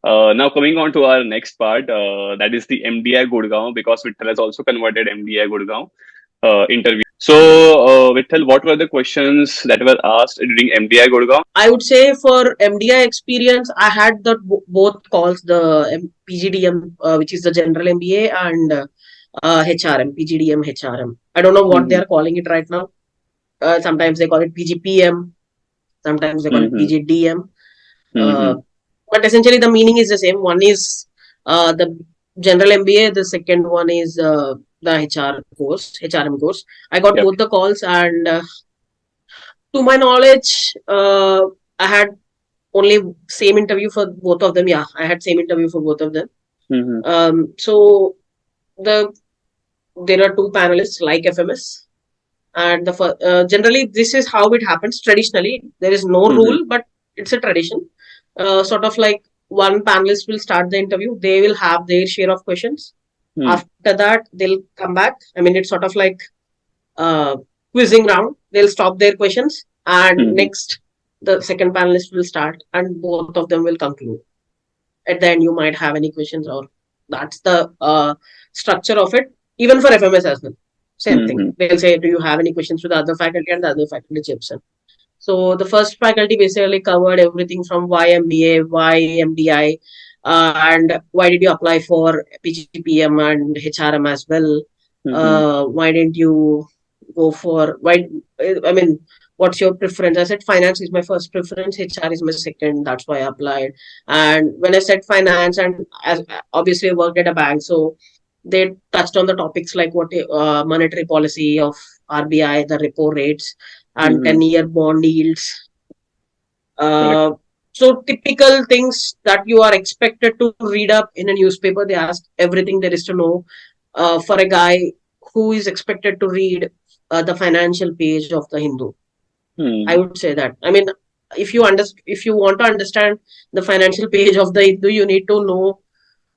Now coming on to our next part, that is the MDI Gurgaon, because Vittal has also converted MDI Gurgaon interview. So, Vittal, what were the questions that were asked during MDI Gurgaon? I would say for MDI experience, I had the both calls, the PGDM, which is the general MBA, and HRM, PGDM, HRM. I don't know what they Mm-hmm. are calling it right now. Sometimes they call it PGPM, sometimes they call it Mm-hmm. PGDM. Uh, Mm-hmm. but essentially, the meaning is the same. One is the general MBA, the second one is the HR course, HRM course. I got Yep. both the calls, and to my knowledge, I had only same interview for both of them. Yeah, I had same interview for both of them. Mm-hmm. So the there are two panelists like FMS, and generally this is how it happens traditionally. There is no Mm-hmm. rule, but it's a tradition. Sort of like one panelist will start the interview. They will have their share of questions. After that, they'll come back. I mean, it's sort of like uh, quizzing round. They'll stop their questions, and Mm-hmm. next the second panelist will start, and both of them will conclude. At the end, you might have any questions, or that's the structure of it. Even for FMS as well, same thing. Mm-hmm. They'll say, "Do you have any questions to the other faculty?" And the other faculty chips in. So the first faculty basically covered everything from why MBA, why MDI, and why did you apply for PGPM and HRM as well? Mm-hmm. Why didn't you go for why? I mean, what's your preference? I said finance is my first preference, HR is my second. That's why I applied. And when I said finance, and as obviously I worked at a bank, so they touched on the topics like what monetary policy of RBI, the repo rates, and Mm-hmm. 10-year bond yields. Correct. Uh, so typical things that you are expected to read up in a newspaper. They ask everything there is to know for a guy who is expected to read the financial page of the Hindu. I Mm-hmm. would say that. I mean, if you want to understand the financial page of the Hindu, you need to know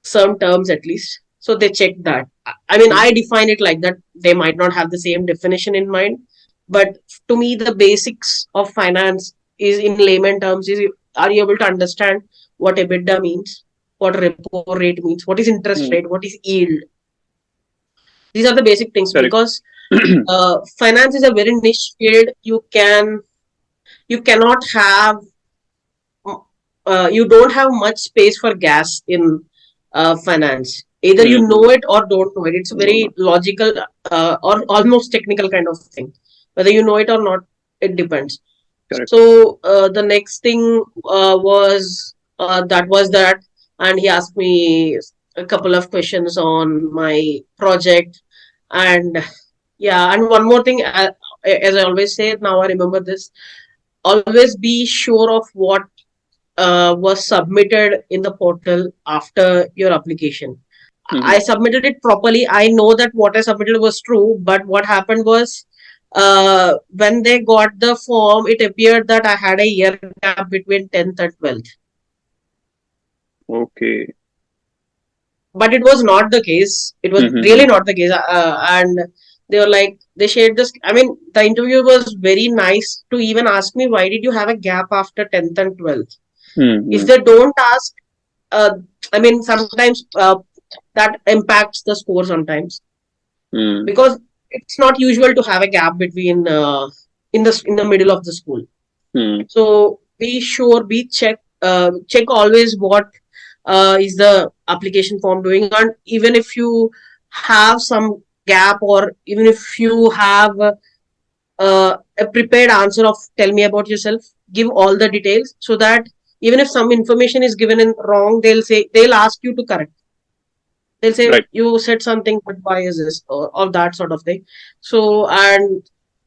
some terms at least. So they check that. I mean, I define it like that. They might not have the same definition in mind, but to me, the basics of finance is in layman terms is, are you able to understand what EBITDA means, what repo rate means, what is interest Mm-hmm. rate, what is yield? These are the basic things Correct. because finance is a very niche field. You cannot have you don't have much space for gas in finance. Either you know Mm-hmm. it or don't know it. It's a No, no. very logical or almost technical kind of thing. Whether you know it or not, it depends. Correct. So the next thing was that, and he asked me a couple of questions on my project, and yeah, and one more thing, as I always say, now I remember this. Always be sure of what was submitted in the portal after your application. Mm-hmm. I submitted it properly. I know that what I submitted was true, but what happened was when they got the form, it appeared that I had a year gap between 10th and 12th. Okay. But it was not the case. It was Mm-hmm. really not the case. And they were like, they shared this. I mean, the interview was very nice to even ask me, why did you have a gap after 10th and 12th? If Mm-hmm. they don't ask, uh, I mean, sometimes that impacts the score sometimes Mm-hmm. because it's not usual to have a gap between in the middle of the school. So be sure, check always what is the application form doing, and even if you have some gap or even if you have a prepared answer of tell me about yourself, give all the details so that even if some information is given in wrong, they'll ask you to correct. They'll say Right. you said something, but why is this, or that sort of thing. So, and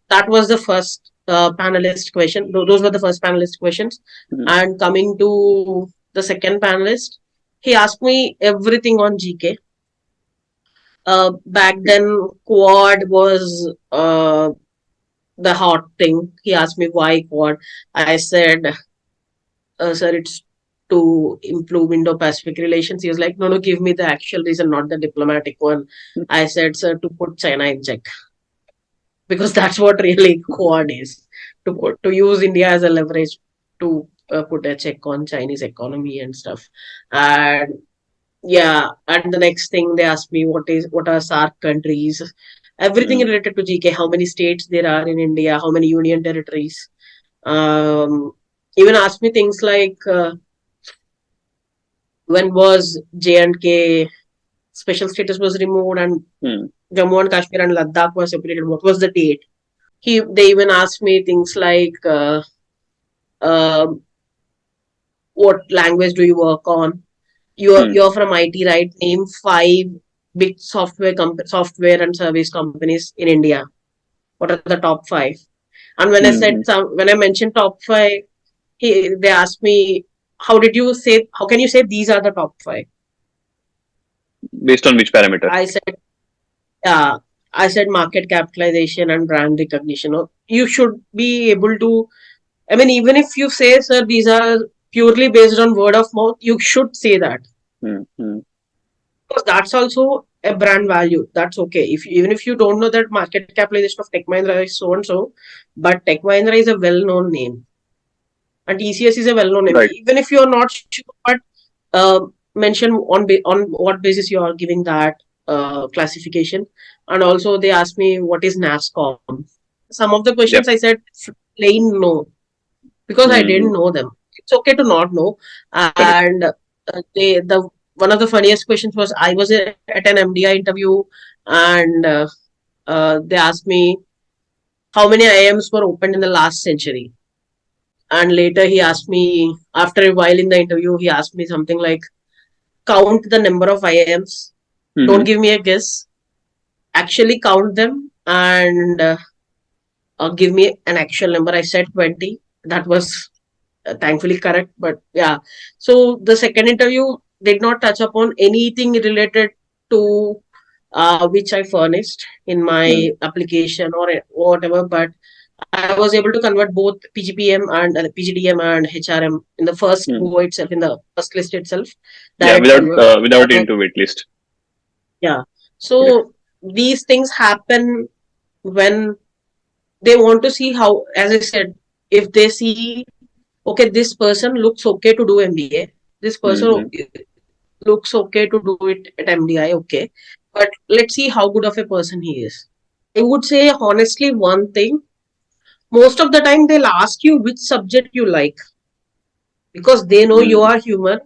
that was the first panelist question. Those were the first panelist questions. Mm-hmm. And coming to the second panelist, he asked me everything on GK. Back Okay. then, quad was the hot thing. He asked me why quad. I said, sir, it's to improve Indo-Pacific relations. He was like, no, no, give me the actual reason, not the diplomatic one. I said, sir, to put China in check. because that's what really Quad is, to use India as a leverage to put a check on Chinese economy and stuff. And yeah, and the next thing they asked me what are SAARC countries, everything related to GK, how many states there are in India, how many union territories. Even asked me things like when was J&K special status was removed and Jammu and Kashmir and Ladakh was separated, what was the date? They even asked me things like what language do you work on? You're from IT, right? Name 5 big software and service companies in India. What are the top 5? And when I mentioned top 5, they asked me, how can you say these are the top 5? Based on which parameter? I said market capitalization and brand recognition. You should be able to, I mean, even if you say, sir, these are purely based on word of mouth, you should say that. Because that's also a brand value. That's okay. Even if you don't know that market capitalization of Tech Mahindra is so and so, but Tech Mahindra is a well-known name, and TCS is a well-known name. Right. Even if you're not sure, but mention on what basis you are giving that classification. And also they asked me what is NASSCOM. Some of the questions I said plain no, because I didn't know them. It's okay to not know. And one of the funniest questions was, I was at an MDI interview and they asked me how many IIMs were opened in the last century. And later he asked me, after a while in the interview, he asked me something like, count the number of IIMs. Don't give me a guess. Actually count them and give me an actual number. I said 20. That was thankfully correct. But yeah. So the second interview did not touch upon anything related to which I furnished in my application or whatever. But I was able to convert both PGPM and PGDM and HRM in the first go itself, in the first list itself. Yeah, without into wait list. Yeah. So these things happen when they want to see how, as I said, if they see, okay, this person looks okay to do MBA, this person looks okay to do it at MDI, okay, but let's see how good of a person he is. I would say honestly one thing, most of the time they'll ask you which subject you like, because they know you are human.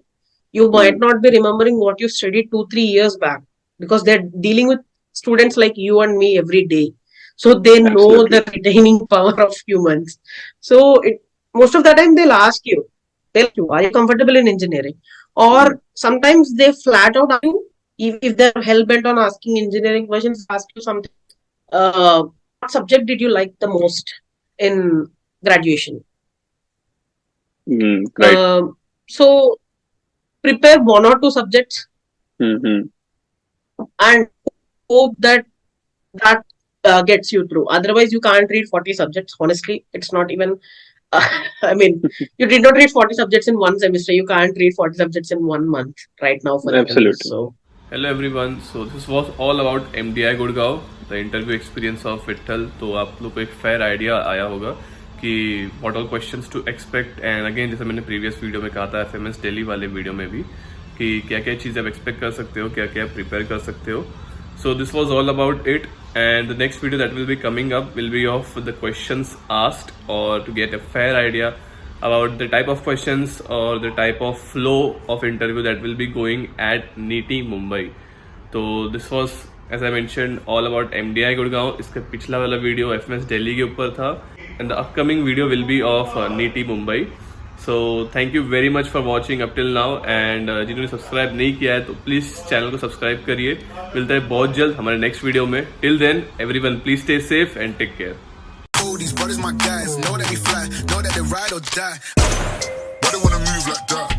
You might not be remembering what you studied 2-3 years back, because they're dealing with students like you and me every day. So they know the retaining power of humans. So most of the time they'll ask you, are you comfortable in engineering? Or sometimes they flat out ask you, if they're hell-bent on asking engineering questions, ask you something. What subject did you like the most in graduation? Right. So prepare 1 or 2 subjects and hope that gets you through. Otherwise, you can't read 40 subjects. Honestly, it's not even. I mean, you did not read 40 subjects in one semester. You can't read 40 subjects in 1 month right now. Absolutely. So. Hello everyone. So this was all about MDI Gurgaon, the interview experience of Vittal. तो आप लोग को एक fair idea आया होगा कि what all questions to expect. And again, जैसे मैंने previous video में कहा था FMS Delhi वाले video में भी कि क्या क्या चीज़ें आप expect कर सकते हो, क्या क्या prepare कर सकते हो. So this was all about it, and the next video that will be coming up will be of the questions asked, or to get a fair idea about the type of questions or the type of flow of interview that will be going at NITI Mumbai. So this was, as I mentioned, all about MDI Gurgaon. इसका पिछला वाला video FMS Delhi के ऊपर था, and the upcoming video will be of NITI Mumbai. So thank you very much for watching up till now, and जिन्होंने subscribe नहीं किया है तो प्लीज़ चैनल को सब्सक्राइब करिए. मिलता है बहुत जल्द हमारे नेक्स्ट वीडियो में. Till then, everyone please stay safe and take care. These brothers my guys, know that we fly, know that they ride or die. Why they wanna move like that?